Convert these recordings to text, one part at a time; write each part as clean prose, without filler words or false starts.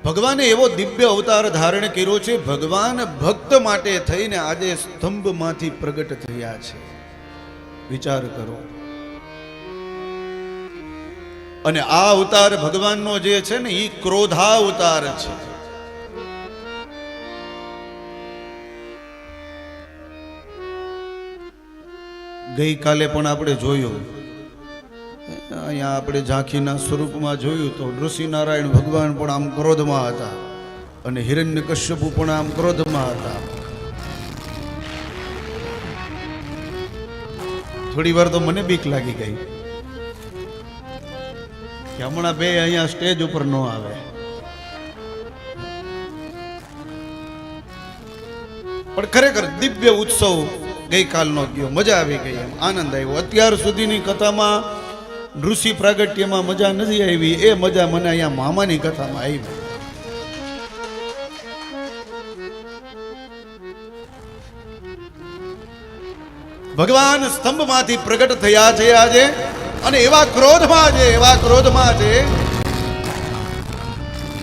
ભગવાને એવો દિવ્ય અવતાર ધારણ કર્યો છે. ભગવાન ભક્ત માટે થઈને આજે સ્તંભમાંથી પ્રગટ થયા છે. વિચાર કરો. અને આ અવતાર ભગવાનનો જે છે ને એ ક્રોધા અવતાર છે. ગઈકાલે પણ આપણે જોયું, અહીંયા આપણે ઝાંખીના સ્વરૂપમાં જોયું તો નૃસિંહનારાયણ ભગવાન પણ આમ ક્રોધમાં હતા અને હિરણ્યકશ્યપુ પણ આમ ક્રોધમાં હતા. થોડી વાર તો મને બીક લાગી ગઈ કે હમણાં બે અહીંયા સ્ટેજ ઉપર ન આવે. પણ ખરેખર દિવ્ય ઉત્સવ ગઈકાલનો ગયો, મજા આવી ગઈ, એમ આનંદ આવ્યો. અત્યાર સુધીની કથામાં ઋષિ પ્રાગટ્યમાં મજા નથી આવી, એ મજા મને અહીંયા મામાની કથામાં આવી. ભગવાન સ્તંભમાંથી પ્રગટ થયા છે આજે, અને એવા ક્રોધમાં છે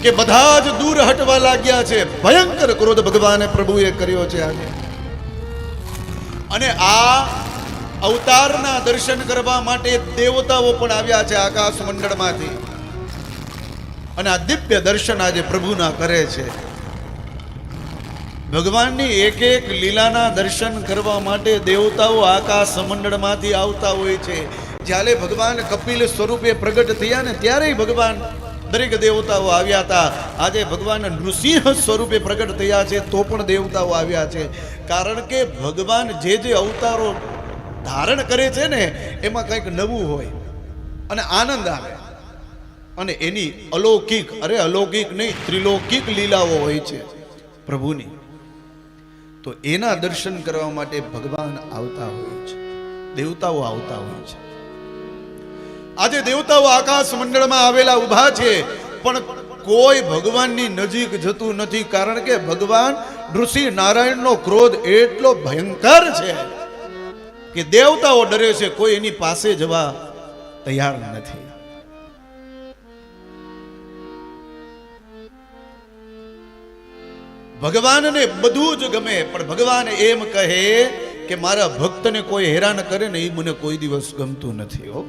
કે બધા જ દૂર હટવા લાગ્યા છે. ભયંકર ક્રોધ ભગવાને પ્રભુએ કર્યો છે આજે. અને આ અવતારના દર્શન કરવા માટે દેવતાઓ પણ આવ્યા છે આકાશ મંડળમાંથી, અને આ દિવ્ય દર્શન આજે પ્રભુના કરે છે. ભગવાનની એક એક લીલાના દર્શન કરવા માટે દેવતાઓ આકાશ મંડળમાંથી આવતા હોય છે. જ્યારે ભગવાન કપિલ સ્વરૂપે પ્રગટ થયા ને ત્યારે ભગવાન દરેક દેવતાઓ આવ્યા હતા. આજે ભગવાન નૃસિંહ સ્વરૂપે પ્રગટ થયા છે તો પણ દેવતાઓ આવ્યા છે. કારણ કે ભગવાન જે અવતારો ધારણ કરે છે ને એમાં કંઈક નવું હોય અને આનંદ આવે, અને એની અલૌકિક નહીં ત્રિલૌકિક લીલાઓ હોય છે પ્રભુની. તો એના દર્શન કરવા માટે ભગવાન આવતા હોય છે, દેવતાઓ આવતા હોય છે. આજે દેવતાઓ આકાશ મંડળમાં આવેલા ઊભા છે, પણ કોઈ ભગવાનની નજીક જતું નથી. કારણ કે ભગવાન ઋષિ નારાયણનો ક્રોધ એટલો ભયંકર છે કે દેવતાઓ ડરે છે, કોઈ એની પાસે જવા તૈયાર નથી. ભગવાનને બધું જ ગમે, પણ ભગવાન એમ કહે કે મારા ભક્તને કોઈ હેરાન કરે ને એ મને કોઈ દિવસ ગમતું નથી. હો,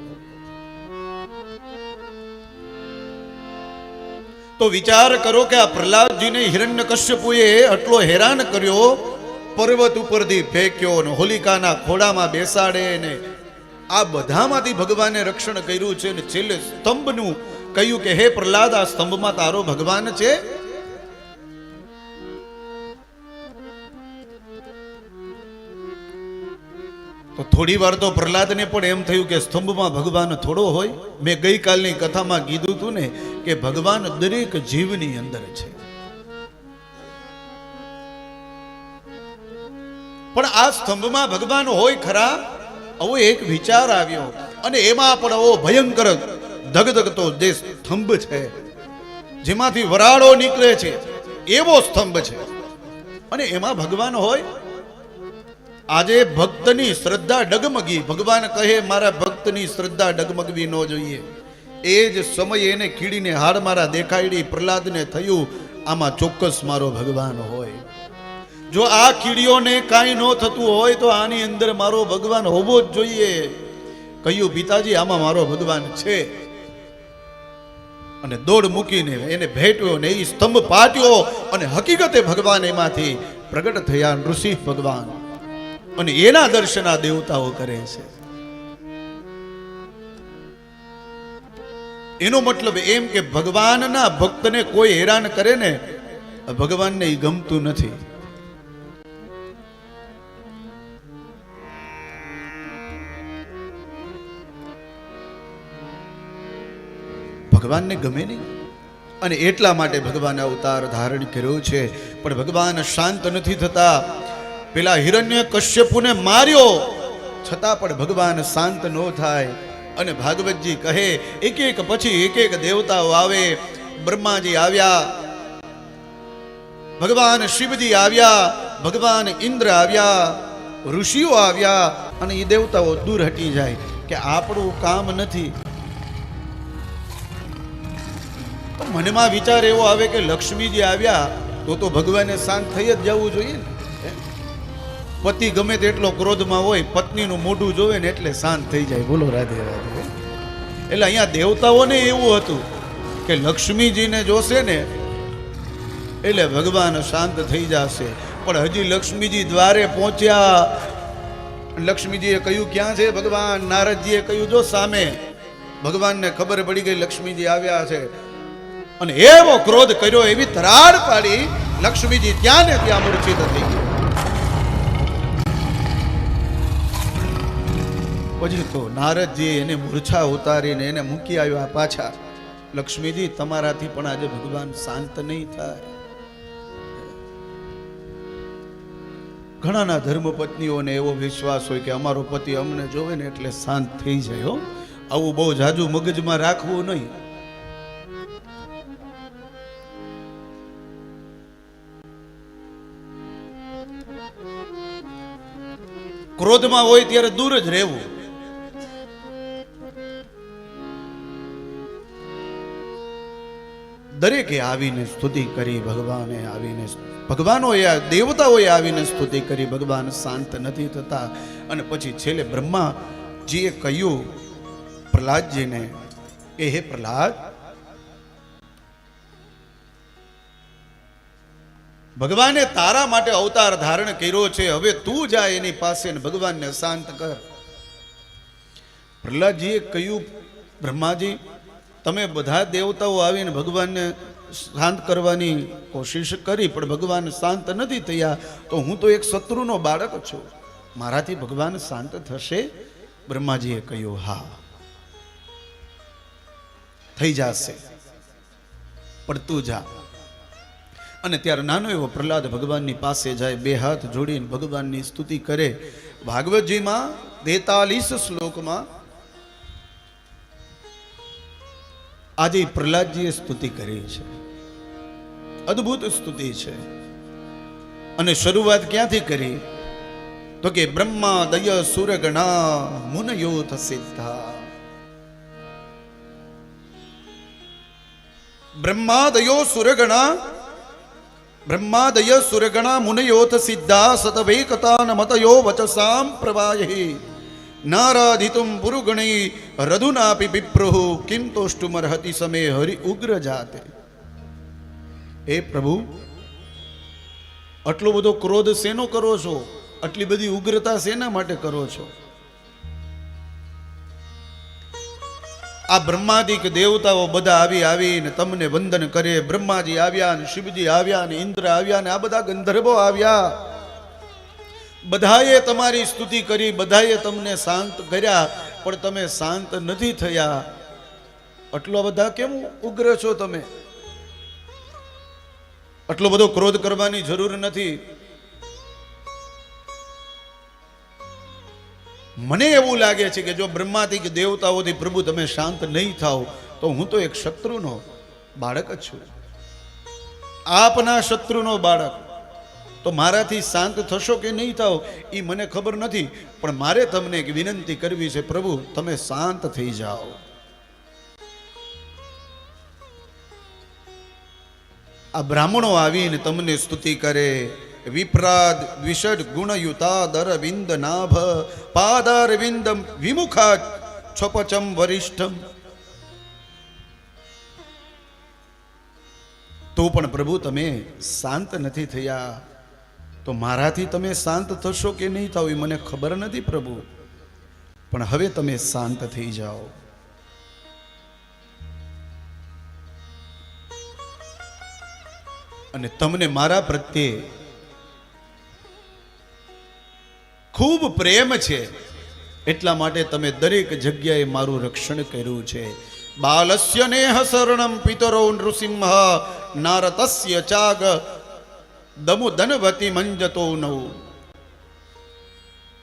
તો વિચાર કરો કે આ પ્રહલાદજીને હિરણ્યકશ્યપુએ આટલો હેરાન કર્યો, પર્વત ઉપરથી ફેંક્યો ને હોલિકાના ખોડામાં બેસાડે ને આ બધામાંથી ભગવાને રક્ષણ કર્યું છે. ને છેલ્લે સ્તંભનું કહ્યું કે હે પ્રહલાદ, આ સ્તંભમાં તારો ભગવાન છે. તો થોડી વાર તો પ્રહલાદને પણ એમ થયું કે સ્તંભમાં ભગવાન થોડો હોય. મેં ગઈકાલની કથામાં કીધું હતું ને કે ભગવાન દરેક જીવની અંદર છે, પણ આ સ્તંભમાં ભગવાન હોય ખરા? આવો એક વિચાર આવ્યો, અને એમાં પણ આવો ભયંકર ધગધગતો જે સ્તંભ છે, જેમાંથી વરાળો નીકળે છે, એવો સ્તંભ છે, અને એમાં ભગવાન હોય. આજે ભક્તની શ્રદ્ધા ડગમગી. ભગવાન કહે મારા ભક્તની શ્રદ્ધા ડગમગવી ન જોઈએ. એ જ સમયે એને કીડીને હાડ મારા દેખાડી. પ્રહલાદને થયું આમાં ચોક્કસ મારો ભગવાન હોય. જો આ કીડીઓને કાંઈ ન થતું હોય તો આની અંદર મારો ભગવાન હોવો જ જોઈએ. કહ્યું પિતાજી આમાં મારો ભગવાન છે. અને દોડ મૂકીને એને ભેટ્યો ને એ સ્તંભ પાટ્યો, અને હકીકતે ભગવાન એમાંથી પ્રગટ થયા, નૃસિંહ ભગવાન. અને એના દર્શન આ દેવતાઓ કરે છે. એનો મતલબ એમ કે ભગવાનના ભક્તને કોઈ હેરાન કરે ને ભગવાનને એ ગમતું નથી. ભગવાનને ગમે નહીં, અને એટલા માટે ભગવાન અવતાર ધારણ કર્યો છે. પણ ભગવાન શાંત નથી થતા. પેલા હિરણ્યકશ્યપુને માર્યો છતાં પણ ભગવાન શાંત ન થાય. અને ભાગવતજી કહે એક એક પછી એક એક દેવતાઓ આવે. બ્રહ્માજી આવ્યા, ભગવાન શિવજી આવ્યા, ભગવાન ઇન્દ્ર આવ્યા, ઋષિઓ આવ્યા, અને એ દેવતાઓ દૂર હટી જાય કે આપણું કામ નથી. તો મનમાં વિચાર એવો આવે કે લક્ષ્મીજી આવ્યા તો ભગવાને શાંત થઈ જ જવું જોઈએ ને. પતિ ગમે તેટલો ક્રોધમાં હોય, પત્નીનું મોઢું જોવે ને એટલે શાંત થઈ જાય. બોલો રાધે રાધે. એટલે અહીંયા દેવતાઓને એવું હતું કે લક્ષ્મીજીને જોશે ને એટલે ભગવાન શાંત થઈ જશે. પણ હજી લક્ષ્મીજી દ્વારે પહોંચ્યા, લક્ષ્મીજીએ કહ્યું ક્યાં છે ભગવાન? નારદજીએ કહ્યું જો સામે. ભગવાનને ખબર પડી ગઈ લક્ષ્મીજી આવ્યા છે અને એવો ક્રોધ કર્યો, એવી ધરાડ પાડી, લક્ષ્મીજી ત્યાં ને ત્યાં મૂર્છિત થઈ ગઈ. પછી તો નારદજી એને મૂર્છા ઉતારીને એને મૂકી આવ્યા પાછા. લક્ષ્મીજી તમારાથી પણ આજે ભગવાન શાંત નહીં થાય. ઘણાના ધર્મપત્નીઓને એવો વિશ્વાસ હોય કે અમારો પતિ અમને જોવે ને એટલે શાંત થઈ જાય. હો, આવું બહુ જાજુ મગજમાં રાખવું નહીં. ક્રોધમાં હોય ત્યારે દૂર જ રહેવું. દરેકે આવીને સ્તુતિ કરી, ભગવાને આવીને, ભગવાનોએ, દેવતાઓએ આવીને સ્તુતિ કરી, ભગવાન શાંત નથી થતા. અને પછી છેલ્લે બ્રહ્માજીએ કહ્યું પ્રહલાદજીને કે હે પ્રહલાદ, ભગવાને તારા માટે અવતાર ધારણ કર્યો છે, હવે તું જા એની પાસે ને ભગવાનને શાંત કર. પ્રહલાદજીએ કહ્યું બ્રહ્માજી, તમે બધા દેવતાઓ આવીને ભગવાનને શાંત કરવાની કોશિશ કરી પણ ભગવાન શાંત નથી થયા, તો હું તો એક શત્રુનો બાળક છું, મારાથી ભગવાન શાંત થશે? બ્રહ્માજીએ કહ્યું હા, થઈ જશે, પણ તું જા. અને ત્યારે નાનો એવો પ્રહલાદ ભગવાનની પાસે જાય, બે હાથ જોડીને ભગવાનની સ્તુતિ કરે. ભાગવતજીમાં 43 શ્લોકમાં આજે પ્રહલાદજીએ સ્તુતિ કરી છે. અદ્ભુત સ્તુતિ છે. અને શરૂઆત ક્યાંથી કરી? તો કે બ્રહ્મા દય સુરગણા મુનયોથ સિદ્ધા. બ્રહ્માદય સુરગણા મુનયોથ સિદ્ધા સતવેકતાન મતયો વચસામ પ્રવાહી નારાધિતુમ પુરુગણી રધુનાપી વિપ્રુઃ કિમ તોષ્ટુમર્હતિ સમે હરિ ઉગ્ર જાતે. એ પ્રભુ, આટલો બધો ક્રોધ શેનો કરો છો? આટલી બધી ઉગ્રતા શેના માટે કરો છો? આ બ્રહ્માદિક દેવતાઓ બધા આવીને તમને વંદન કરે. બ્રહ્માજી આવ્યા ને શિવજી આવ્યા ને ઇન્દ્ર આવ્યા ને આ બધા ગંધર્વો આવ્યા, બધાએ તમારી સ્તુતિ કરી, બધાએ તમને શાંત કર્યા, પણ તમે શાંત નથી થયા. આટલો બધા કેમ ઉગ્ર છો તમે? આટલો બધો ક્રોધ કરવાની જરૂર નથી. મને એવું લાગે છે કે જો બ્રહ્માથી કે દેવતાઓથી પ્રભુ તમે શાંત નહીં થાવ તો હું તો એક શત્રુનો બાળક જ છું, આપના શત્રુનો બાળક. તો મારાથી શાંત થશો કે નહીં થાવ એ મને ખબર નથી, પણ મારે તમને એક વિનંતી કરવી છે, પ્રભુ તમે શાંત થઈ જાઓ. આ બ્રાહ્મણો આવીને તમને સ્તુતિ કરે. વિપ્રાદ દ્વિષડ ગુણયુતા દરવિંદ નાભ પાદારવિંદમ વિમુખા છપચમ વરિષ્ઠમ. તો પણ પ્રભુ તમે શાંત નથી થયા, તો મારાથી તમે શાંત થશો કે નહીં થાવ એ મને ખબર નથી પ્રભુ, પણ હવે તમે શાંત થઈ જાઓ. અને તમને મારા પ્રત્યે ખૂબ પ્રેમ છે એટલા માટે તમે દરેક જગ્યાએ મારું રક્ષણ કર્યું છે. બાલસ્ય નેહ શરણમ પિતરો નૃસિંહ નારતસ્ય ચાગ દમુ ધનવતી મંજતો નવ.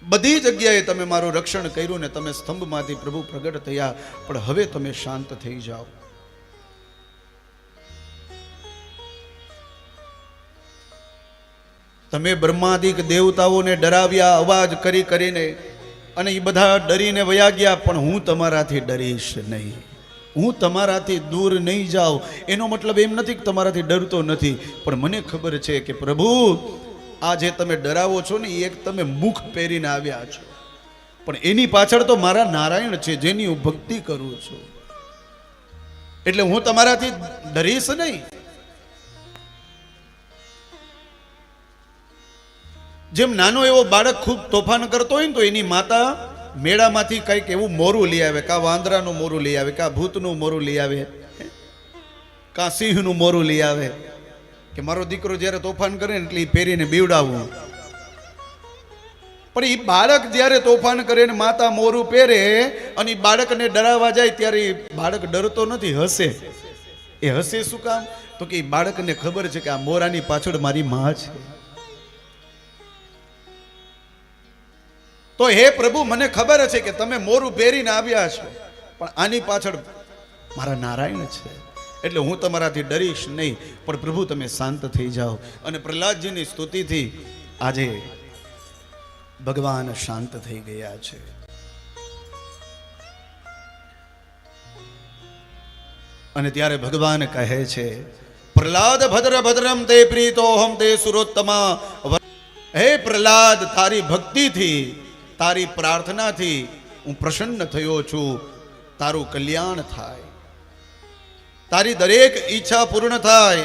બધી જગ્યાએ તમે મારું રક્ષણ કર્યું ને તમે સ્તંભમાંથી પ્રભુ પ્રગટ થયા, પણ હવે તમે શાંત થઈ જાઓ. તમે બ્રહ્માદિક દેવતાઓને ડરાવ્યા અવાજ કરી કરીને, અને એ બધા ડરીને વયા ગયા, પણ હું તમારાથી ડરીશ નહીં. હું તમારાથી દૂર નહીં જાઉં એનો મતલબ એમ નથી કે તમારાથી ડરતો નથી, પણ મને ખબર છે કે પ્રભુ આ જે તમે ડરાવો છો ને એ એક તમે મુખ પહેરીને આવ્યા છો, પણ એની પાછળ તો મારા નારાયણ છે જેની હું ભક્તિ કરું છું, એટલે હું તમારાથી ડરીશ નહીં. જેમ નાનો એવો બાળક ખૂબ તોફાન કરતો હોય ને તો એની માતા મેળામાંથી કંઈક એવું મોરું લઈ આવે, કાં વાંદરાનું મોરું લઈ આવે, કાં ભૂતનું મોરું લઈ આવે, કાં સિંહનું મોરું લઈ આવે કે મારો દીકરો જ્યારે તોફાન કરે ને એટલે એ પહેરીને બીવડાવવું. પણ એ બાળક જ્યારે તોફાન કરે ને માતા મોરું પહેરે અને એ બાળકને ડરાવવા જાય ત્યારે એ બાળક ડરતો નથી, હસે. એ હસે શું કામ? તો કે એ બાળકને ખબર છે કે આ મોરાની પાછળ મારી માં છે. તો હે પ્રભુ મને ખબર છે કે તમે મોરું પહેરીને આવ્યા છો, પણ આની પાછળ મારા નારાયણ છે, એટલે હું તમારાથી ડરીશ નહીં. પણ પ્રભુ તમે શાંત થઈ જાઓ. અને પ્રહલાદજીની સ્તુતિથી આજે ભગવાન શાંત થઈ ગયા છે. અને ત્યારે ભગવાન કહે છે, પ્રહલાદ ભદ્ર ભદ્રમ તે પ્રીતોહમ તે સુરોત્તમા. હે પ્રહલાદ, તારી ભક્તિથી તારી પ્રાર્થનાથી હું પ્રસન્ન થયો છું, તારું કલ્યાણ થાય, તારી દરેક ઈચ્છા પૂર્ણ થાય.